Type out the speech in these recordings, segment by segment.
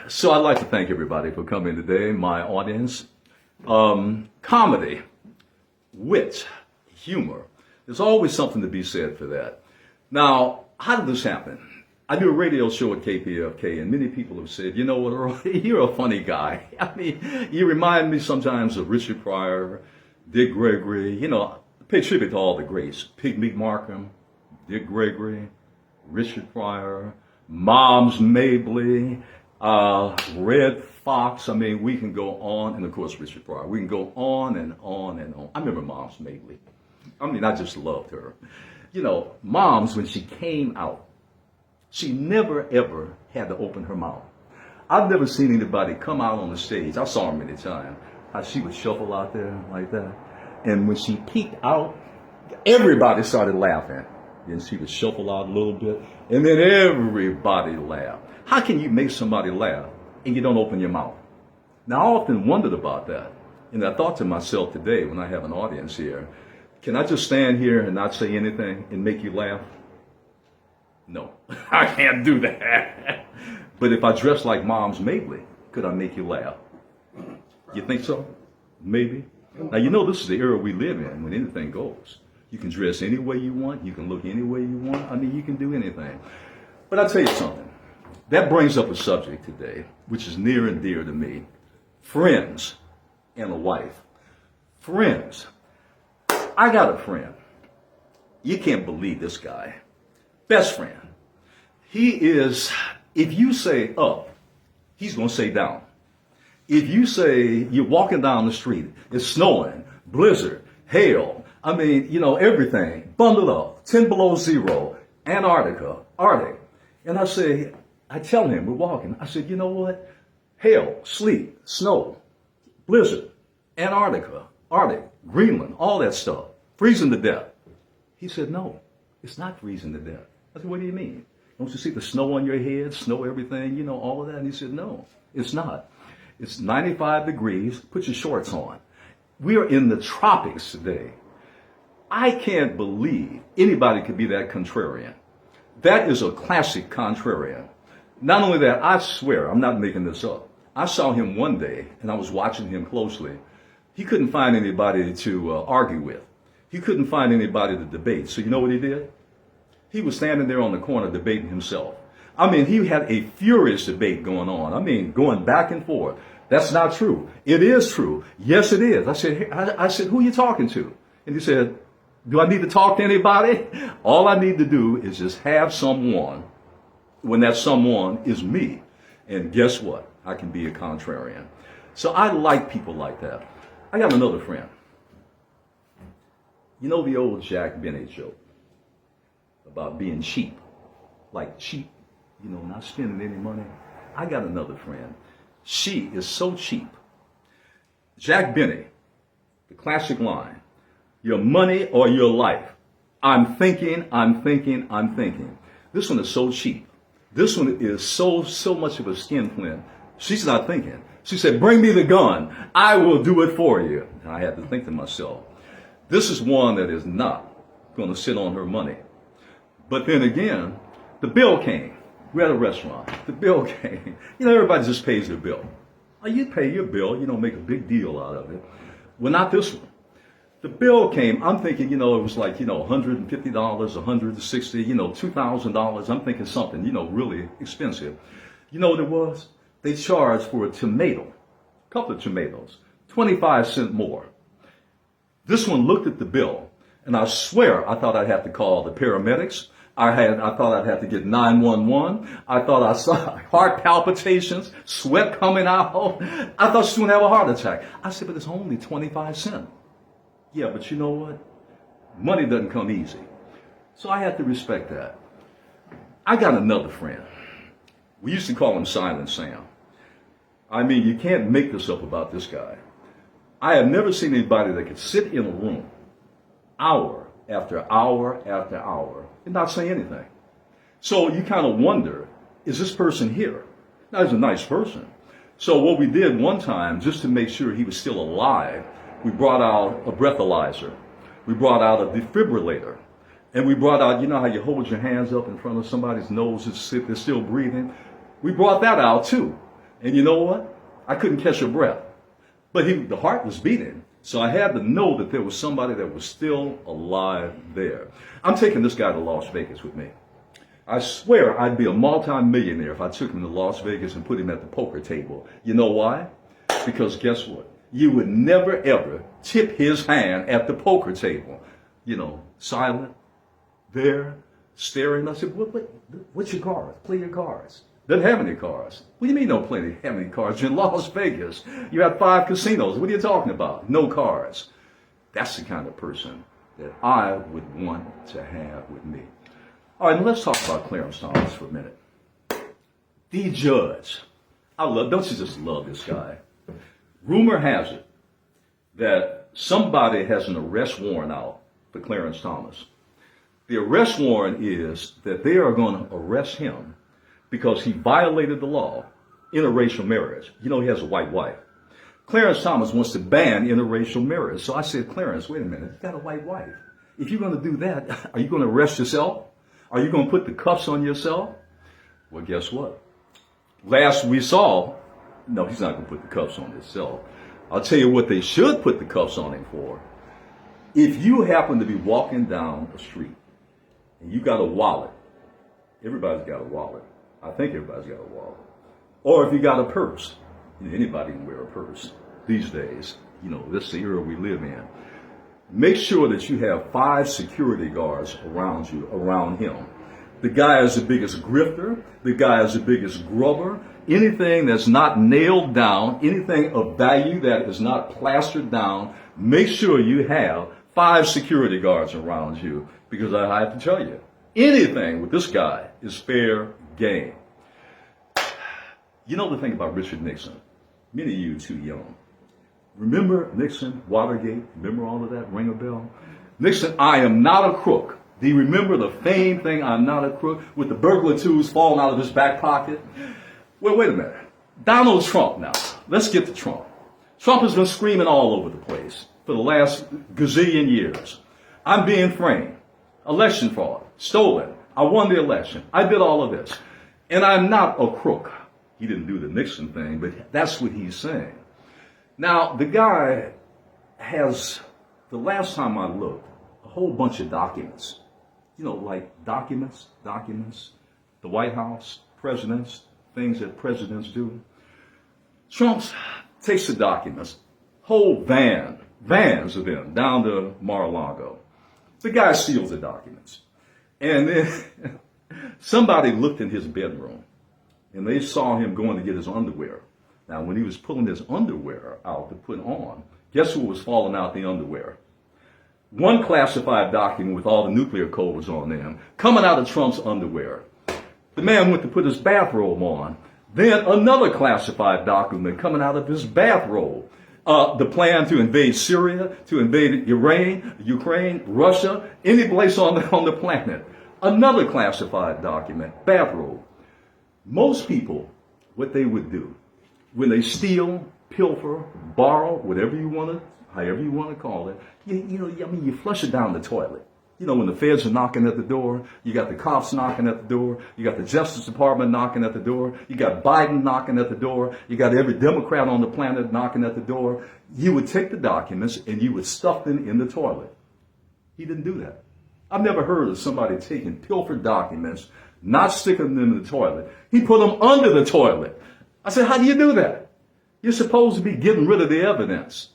So I'd like to thank everybody for coming today, my audience. Comedy, wit, humor. There's always something to be said for that. Now, how did this happen? I do a radio show at KPFK, and many people have said, you know what, Earl, you're a funny guy. I mean, you remind me sometimes of Richard Pryor, Dick Gregory, pay tribute to all the greats. Pigmeat Markham, Dick Gregory, Richard Pryor, Moms Mabley, Red Fox. I mean, we can go on, and of course, Richard Pryor. We can go on and on and on. I remember Moms Mabley. I mean, I just loved her. Moms, when she came out, she never, ever had to open her mouth. I've never seen anybody come out on the stage. I saw her many times. How she would shuffle out there like that. And when she peeked out, everybody started laughing. Then she would shuffle out a little bit, and then everybody laughed. How can you make somebody laugh and you don't open your mouth? Now, I often wondered about that. And I thought to myself today when I have an audience here, can I just stand here and not say anything and make you laugh? No, I can't do that. But if I dress like Moms Mabley, could I make you laugh? You think so? Maybe. Now, this is the era we live in when anything goes. You can dress any way you want. You can look any way you want. I mean, you can do anything. But I'll tell you something. That brings up a subject today, which is near and dear to me. Friends and a wife. Friends. I got a friend. You can't believe this guy. Best friend. He is, if you say up, he's going to say down. If you say you're walking down the street, it's snowing, blizzard, hail, I mean, everything, bundled up, 10 below zero, Antarctica, Arctic. And I tell him, we're walking, I said, you know what? Hail, sleet, snow, blizzard, Antarctica, Arctic, Greenland, all that stuff, freezing to death. He said, no, it's not freezing to death. I said, what do you mean? Don't you see the snow on your head, snow everything, all of that? And he said, no, it's not. It's 95 degrees, put your shorts on. We are in the tropics today. I can't believe anybody could be that contrarian. That is a classic contrarian. Not only that, I swear, I'm not making this up. I saw him one day, and I was watching him closely. He couldn't find anybody to argue with. He couldn't find anybody to debate. So you know what he did? He was standing there on the corner debating himself. I mean, he had a furious debate going on. I mean, going back and forth. That's not true. It is true. Yes, it is. I said, who are you talking to? And he said, do I need to talk to anybody? All I need to do is just have someone, when that someone is me. And guess what? I can be a contrarian. So I like people like that. I got another friend. You know the old Jack Benny joke about being cheap? Like cheap, not spending any money. I got another friend. She is so cheap. Jack Benny, the classic line, your money or your life. I'm thinking. This one is so cheap. This one is so much of a skin flint. She's not thinking. She said, bring me the gun. I will do it for you. And I had to think to myself, this is one that is not going to sit on her money. But then again, the bill came. We're at a restaurant. The bill came. Everybody just pays their bill. You pay your bill. You don't make a big deal out of it. Well, not this one. The bill came. I'm thinking, it was like, $150, $160, $2,000. I'm thinking something, really expensive. You know what it was? They charged for a tomato, a couple of tomatoes, 25 cents more. This one looked at the bill, and I swear I thought I'd have to call the paramedics. I thought I'd have to get 911. I thought I saw heart palpitations, sweat coming out. I thought she was going to have a heart attack. I said, but it's only 25 cents. Yeah, but you know what? Money doesn't come easy. So I had to respect that. I got another friend. We used to call him Silent Sam. I mean, you can't make this up about this guy. I have never seen anybody that could sit in a room hour after hour after hour and not say anything. So you kind of wonder, is this person here? Now, he's a nice person. So what we did one time, just to make sure he was still alive, we brought out a breathalyzer. We brought out a defibrillator. And we brought out, you know how you hold your hands up in front of somebody's nose and they're still breathing? We brought that out too. And you know what? I couldn't catch a breath. But the heart was beating. So I had to know that there was somebody that was still alive there. I'm taking this guy to Las Vegas with me. I swear I'd be a multi-millionaire if I took him to Las Vegas and put him at the poker table. You know why? Because guess what? You would never ever tip his hand at the poker table. You know, silent, there, staring. I said, what's your cards? Play your cards. Doesn't have any cards. What do you mean don't have any cards? You're in Las Vegas. You have 5 casinos. What are you talking about? No cards. That's the kind of person that I would want to have with me. All right, now let's talk about Clarence Thomas for a minute. The judge. Don't you just love this guy? Rumor has it that somebody has an arrest warrant out for Clarence Thomas. The arrest warrant is that they are going to arrest him because he violated the law, interracial marriage. You know, he has a white wife. Clarence Thomas wants to ban interracial marriage. So I said, Clarence, wait a minute, you got a white wife. If you're going to do that, are you going to arrest yourself? Are you going to put the cuffs on yourself? Well, guess what? Last we saw, no, he's not going to put the cuffs on himself. I'll tell you what they should put the cuffs on him for. If you happen to be walking down a street and you got a wallet, everybody's got a wallet. I think everybody's got a wallet. Or if you got a purse, anybody can wear a purse these days. You know, this is the era we live in. Make sure that you have 5 security guards around you, around him. The guy is the biggest grifter. The guy is the biggest grubber. Anything that's not nailed down, anything of value that is not plastered down, make sure you have 5 security guards around you. Because I have to tell you, anything with this guy is fair game. You know the thing about Richard Nixon? Many of you are too young. Remember Nixon, Watergate? Remember all of that? Ring a bell? Nixon, I am not a crook. Do you remember the famed thing, I'm not a crook, with the burglar tools falling out of his back pocket? Well, wait a minute. Donald Trump now. Let's get to Trump. Trump has been screaming all over the place for the last gazillion years. I'm being framed. Election fraud. Stolen. I won the election. I did all of this. And I'm not a crook. He didn't do the Nixon thing, but that's what he's saying. Now, the guy has, the last time I looked, a whole bunch of documents. You know, like documents, the White House, presidents, things that presidents do. Trump takes the documents, whole vans of them, down to Mar-a-Lago. The guy steals the documents. And then somebody looked in his bedroom, and they saw him going to get his underwear. Now, when he was pulling his underwear out to put on, guess what was falling out the underwear? One classified document with all the nuclear codes on them, coming out of Trump's underwear. The man went to put his bathrobe on. Then another classified document coming out of his bathrobe. The plan to invade Syria, to invade Ukraine, Russia, any place on the planet. Another classified document, bathrobe. Most people, what they would do, when they steal, pilfer, borrow, whatever you want to, however you want to call it, you flush it down the toilet. You know, when the feds are knocking at the door, you got the cops knocking at the door, you got the Justice Department knocking at the door, you got Biden knocking at the door, you got every Democrat on the planet knocking at the door. You would take the documents and you would stuff them in the toilet. He didn't do that. I've never heard of somebody taking pilfered documents, not sticking them in the toilet. He put them under the toilet. I said, how do you do that? You're supposed to be getting rid of the evidence.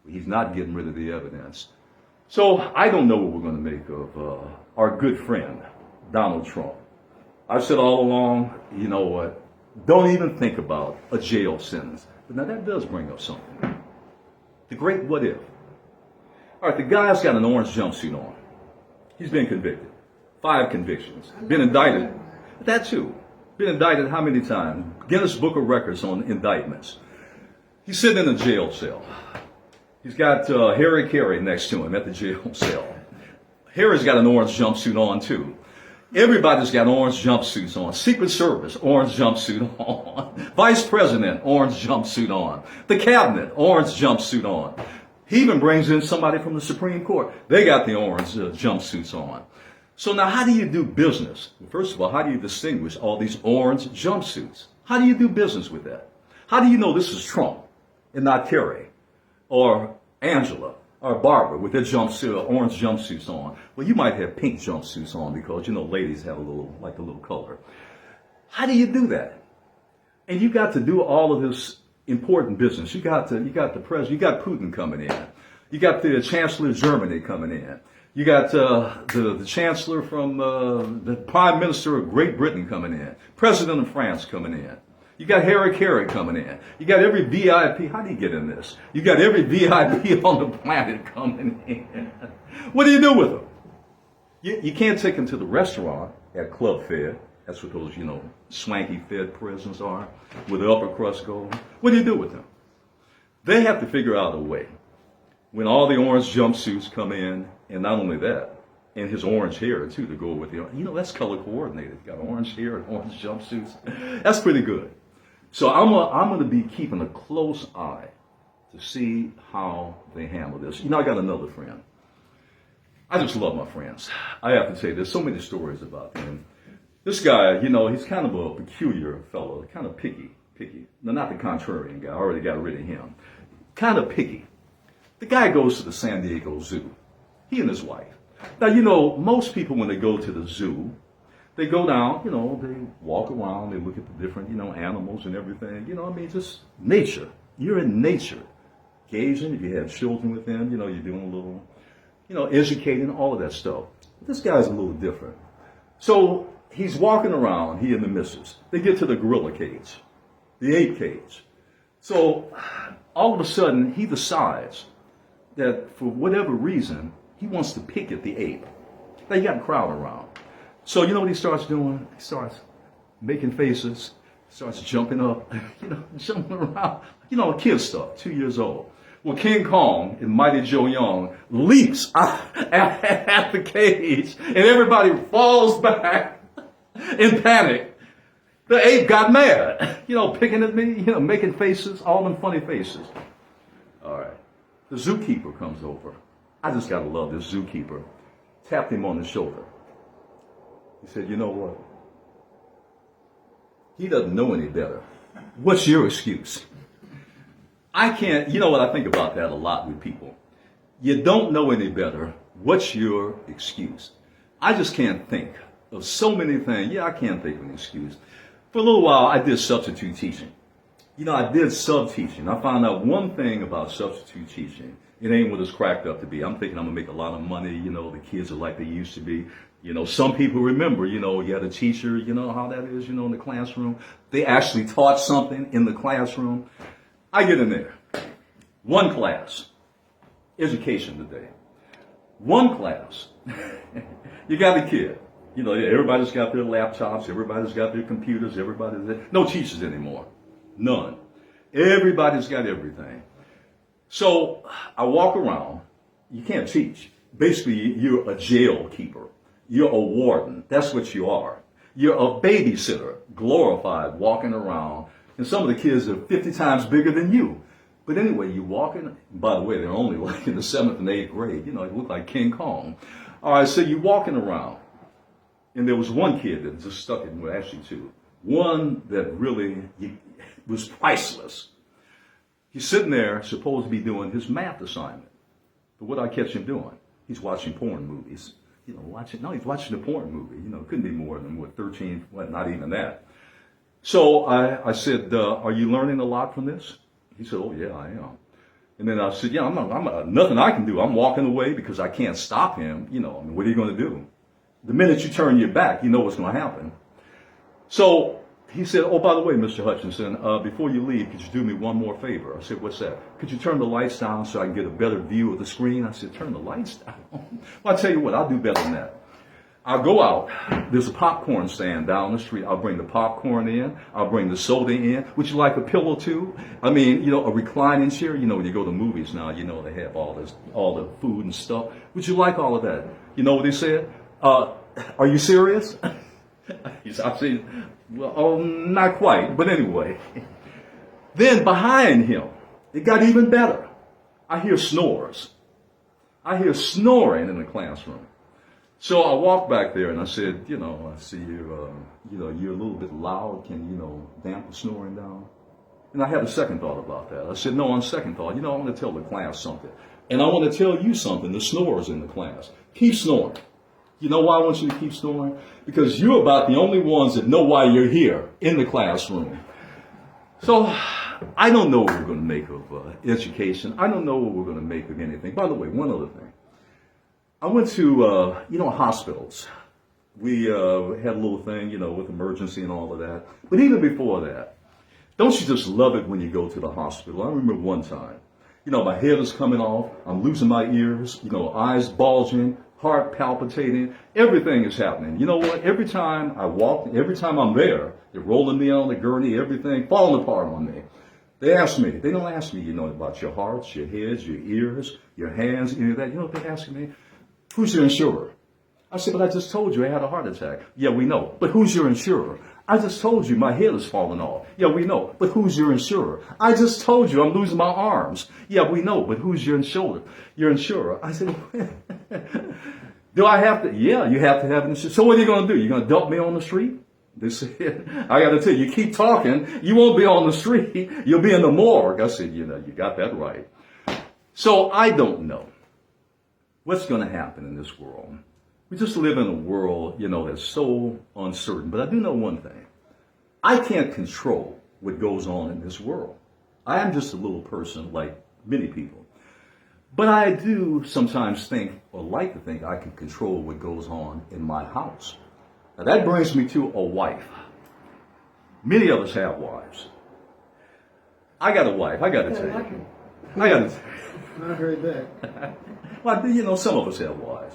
He's not getting rid of the evidence. So I don't know what we're going to make of our good friend, Donald Trump. I've said all along, you know what, don't even think about a jail sentence. But now that does bring up something. The great what if. All right, the guy's got an orange jumpsuit on. He's been convicted. 5 convictions. Been indicted. That too. Been indicted how many times? Guinness Book of Records on indictments. He's sitting in a jail cell. He's got Harry Carey next to him at the jail cell. Harry's got an orange jumpsuit on too. Everybody's got orange jumpsuits on. Secret Service, orange jumpsuit on. Vice President, orange jumpsuit on. The Cabinet, orange jumpsuit on. He even brings in somebody from the Supreme Court. They got the orange jumpsuits on. So now how do you do business? First of all, how do you distinguish all these orange jumpsuits? How do you do business with that? How do you know this is Trump and not Kerry or Angela or Barbara with their jumpsuit, orange jumpsuits on? Well, you might have pink jumpsuits on because, ladies have a little color. How do you do that? And you got to do all of this important business. You got the president, you got Putin coming in. You got the Chancellor of Germany coming in. You got the Chancellor from the Prime Minister of Great Britain coming in. President of France coming in. You got Harry Carey coming in. You got every VIP. How do you get in this? You got every VIP on the planet coming in. What do you do with them? You can't take them to the restaurant at Club Fed. That's what those, swanky Fed prisons are, where the upper crust goes. What do you do with them? They have to figure out a way. When all the orange jumpsuits come in, and not only that, and his orange hair too to go with it. That's color coordinated. Got orange hair and orange jumpsuits. That's pretty good. So I'm gonna be keeping a close eye to see how they handle this. I got another friend. I just love my friends. I have to say, there's so many stories about them. This guy, he's kind of a peculiar fellow, kind of picky. No, not the contrarian guy. I already got rid of him. Kind of picky. The guy goes to the San Diego Zoo. He and his wife. Now, most people when they go to the zoo, they go down, they walk around, they look at the different, animals and everything. Just nature. You're in nature. Gazing, if you have children with them, you're doing a little, educating, all of that stuff. This guy's a little different. So he's walking around, he and the missus. They get to the gorilla cage, the ape cage. So all of a sudden, he decides that for whatever reason, he wants to pick at the ape. Now, you got a crowd around. So you know what he starts doing? He starts making faces, starts jumping up, jumping around. Kid stuff, 2 years old. Well, King Kong and Mighty Joe Young leaps at the cage, and everybody falls back in panic. The ape got mad, picking at me, making faces, all them funny faces. All right. The zookeeper comes over. I just gotta love this zookeeper. Tapped him on the shoulder. He said, you know what? He doesn't know any better. What's your excuse? I can't, what I think about that a lot with people. You don't know any better. What's your excuse? I just can't think of so many things. Yeah, I can't think of an excuse. For a little while, I did substitute teaching. I did sub-teaching. I found out one thing about substitute teaching. It ain't what it's cracked up to be. I'm thinking I'm going to make a lot of money. The kids are like they used to be. Some people remember, you had a teacher, how that is, in the classroom. They actually taught something in the classroom. I get in there. One class. Education today. One class. You got a kid. Everybody's got their laptops. Everybody's got their computers. No teachers anymore. None. Everybody's got everything. So I walk around. You can't teach. Basically, you're a jail keeper. You're a warden. That's what you are. You're a babysitter, glorified, walking around. And some of the kids are 50 times bigger than you. But anyway, you walk in. By the way, they're only like in the 7th and 8th grade. They look like King Kong. All right, so you're walking around. And there was one kid that just stuck in, well, actually two. One that really was priceless. He's sitting there, supposed to be doing his math assignment. But what I catch him doing? He's watching porn movies. He's watching a porn movie. It couldn't be more than, 13, not even that. So I said, are you learning a lot from this? He said, oh, yeah, I am. And then I said, yeah, I'm nothing I can do. I'm walking away because I can't stop him. What are you going to do? The minute you turn your back, you know what's going to happen. So he said, oh, by the way, Mr. Hutchinson, before you leave, could you do me one more favor? I said, what's that? Could you turn the lights down so I can get a better view of the screen? I said, turn the lights down? Well, I'll tell you what, I'll do better than that. I'll go out. There's a popcorn stand down the street. I'll bring the popcorn in. I'll bring the soda in. Would you like a pillow too? A reclining chair. When you go to movies now, they have all the food and stuff. Would you like all of that? You know what he said? Are you serious? I said, well, not quite, but anyway. Then behind him, it got even better. I hear snores. I hear snoring in the classroom. So I walked back there and I said, I see you're a little bit loud. Can you, damp the snoring down? And I had a second thought about that. I said, no, on second thought, I want to tell the class something. And I want to tell you something, the snorers in the class. Keep snoring. You know why I want you to keep snoring? Because you're about the only ones that know why you're here in the classroom. So I don't know what we're going to make of education. I don't know what we're going to make of anything. By the way, one other thing. I went to, hospitals. We had a little thing, with emergency and all of that. But even before that, don't you just love it when you go to the hospital? I remember one time, my head is coming off. I'm losing my ears, eyes bulging, heart palpitating. Everything is happening. You know what? Every time I walk, every time I'm there, they're rolling me on the gurney, everything falling apart on me. They don't ask me, about your hearts, your heads, your ears, your hands, any of that. You know what they're asking me? Who's your insurer? I said, but I just told you I had a heart attack. Yeah, we know. But who's your insurer? I just told you my head is falling off. Yeah, we know. But who's your insurer? I just told you I'm losing my arms. Yeah, we know. But who's your insurer? I said, do I have to? Yeah, you have to have an insurance. So what are you going to do? You're going to dump me on the street? They said, I got to tell you, you keep talking, you won't be on the street. You'll be in the morgue. I said, you got that right. So I don't know what's going to happen in this world. We just live in a world, that's so uncertain. But I do know one thing. I can't control what goes on in this world. I am just a little person like many people. But I do sometimes think, or like to think, I can control what goes on in my house. Now that brings me to a wife. Many of us have wives. I got a wife, I got to tell you. Not very big. Well, some of us have wives.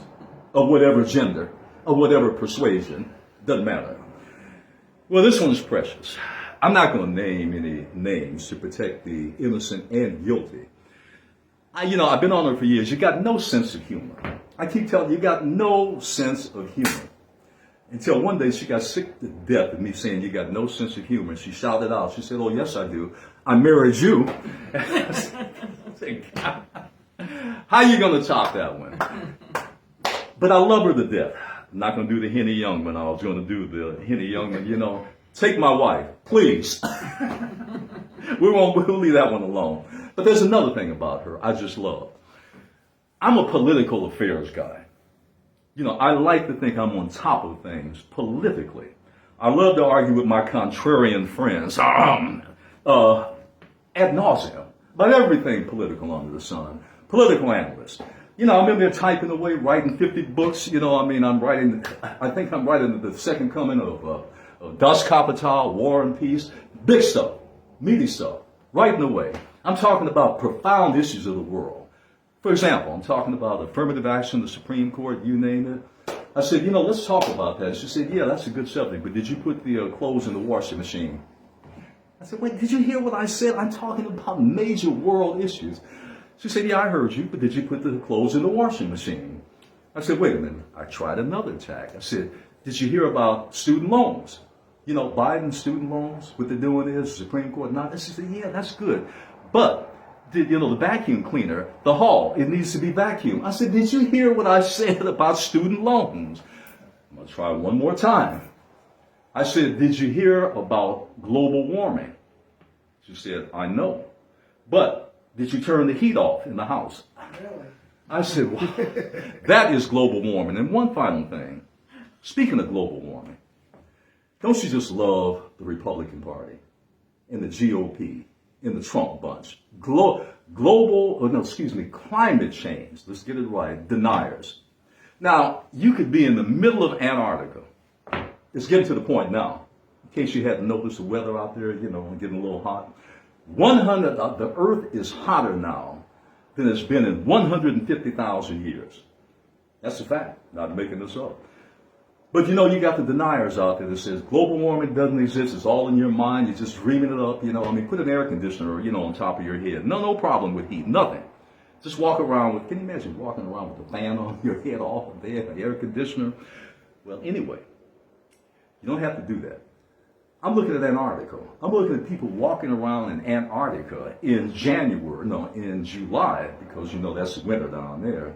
Of whatever gender, of whatever persuasion, doesn't matter. Well, this one is precious. I'm not going to name any names to protect the innocent and guilty. I've been on her for years. You got no sense of humor. I keep telling you, you got no sense of humor. Until one day she got sick to death of me saying, you got no sense of humor. And she shouted out, she said, oh, yes, I do. I married you. I said, God, how you going to top that one? But I love her to death. I'm not going to do the Henny Youngman. I was going to do the Henny Youngman, take my wife, please. We'll leave that one alone. But there's another thing about her I just love. I'm a political affairs guy. I like to think I'm on top of things politically. I love to argue with my contrarian friends ad nauseum about everything political under the sun. Political analyst. I'm in there typing away, writing 50 books. I think I'm writing the second coming of Das Kapital, War and Peace. Big stuff, meaty stuff, writing away. I'm talking about profound issues of the world. For example, I'm talking about affirmative action, the Supreme Court, you name it. I said, let's talk about that. She said, yeah, that's a good subject, but did you put the clothes in the washing machine? I said, wait, did you hear what I said? I'm talking about major world issues. She said, yeah, I heard you, but did you put the clothes in the washing machine? I said, wait a minute. I tried another tack. I said, did you hear about student loans? Biden's student loans, what they're doing is the Supreme Court. Now, she said, yeah, that's good. But, the vacuum cleaner, the hall, it needs to be vacuumed. I said, did you hear what I said about student loans? I'm going to try one more time. I said, did you hear about global warming? She said, I know. But, did you turn the heat off in the house? Really? I said, well, that is global warming. And one final thing. Speaking of global warming, don't you just love the Republican Party and the GOP and the Trump bunch? Climate change, let's get it right, deniers. Now, you could be in the middle of Antarctica. It's getting to the point now. In case you hadn't noticed the weather out there, getting a little hot. The earth is hotter now than it's been in 150,000 years. That's a fact, not making this up. But you got the deniers out there that says global warming doesn't exist, it's all in your mind, you're just dreaming it up, put an air conditioner, on top of your head. No problem with heat, nothing. Just walk around with, can you imagine walking around with a fan on your head off of there, an air conditioner? Well, anyway, you don't have to do that. I'm looking at Antarctica. I'm looking at people walking around in Antarctica in in July, because that's winter down there.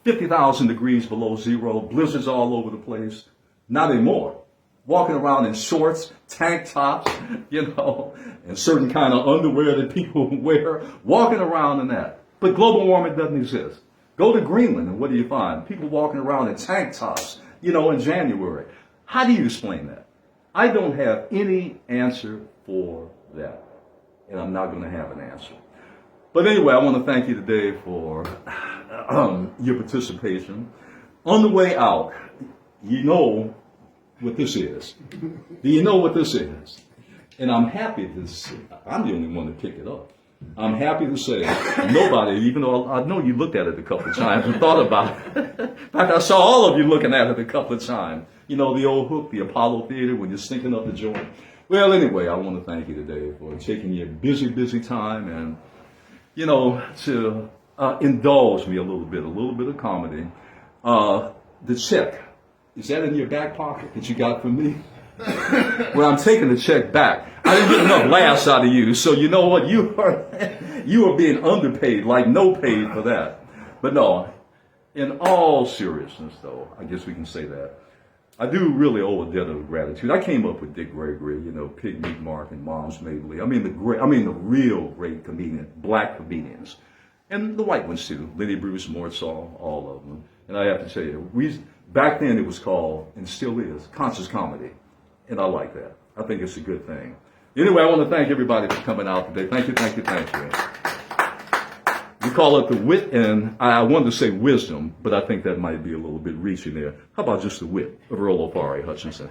50,000 degrees below zero, blizzards all over the place. Not anymore. walking around in shorts, tank tops, and certain kind of underwear that people wear, walking around in that. But global warming doesn't exist. Go to Greenland and what do you find? People walking around in tank tops, in January. How do you explain that? I don't have any answer for that. And I'm not going to have an answer. But anyway, I want to thank you today for your participation. On the way out, you know what this is. Do you know what this is? And I'm happy to say, I'm the only one to pick it up. I'm happy to say nobody, even though I know you looked at it a couple of times and thought about it. In fact, I saw all of you looking at it a couple of times. The old hook, the Apollo Theater, when you're stinking up the joint. Well, anyway, I want to thank you today for taking your busy, busy time and, to indulge me a little bit of comedy. The check, is that in your back pocket that you got from me? Well, I'm taking the check back. I didn't get enough laughs out of you, so you know what? You are being underpaid, like no paid for that. But no, in all seriousness, though, I guess we can say that. I do really owe a debt of gratitude. I came up with Dick Gregory, Pig Meat Mark and Mom's Mabley. The real great comedian, black comedians. And the white ones too, Lenny Bruce, Mort Sahl, all of them. And I have to tell you, back then it was called, and still is, conscious comedy. And I like that. I think it's a good thing. Anyway, I want to thank everybody for coming out today. Thank you, thank you, thank you. We call it the wit, and I wanted to say wisdom, but I think that might be a little bit reaching there. How about just the wit of Earl Ofari Hutchinson?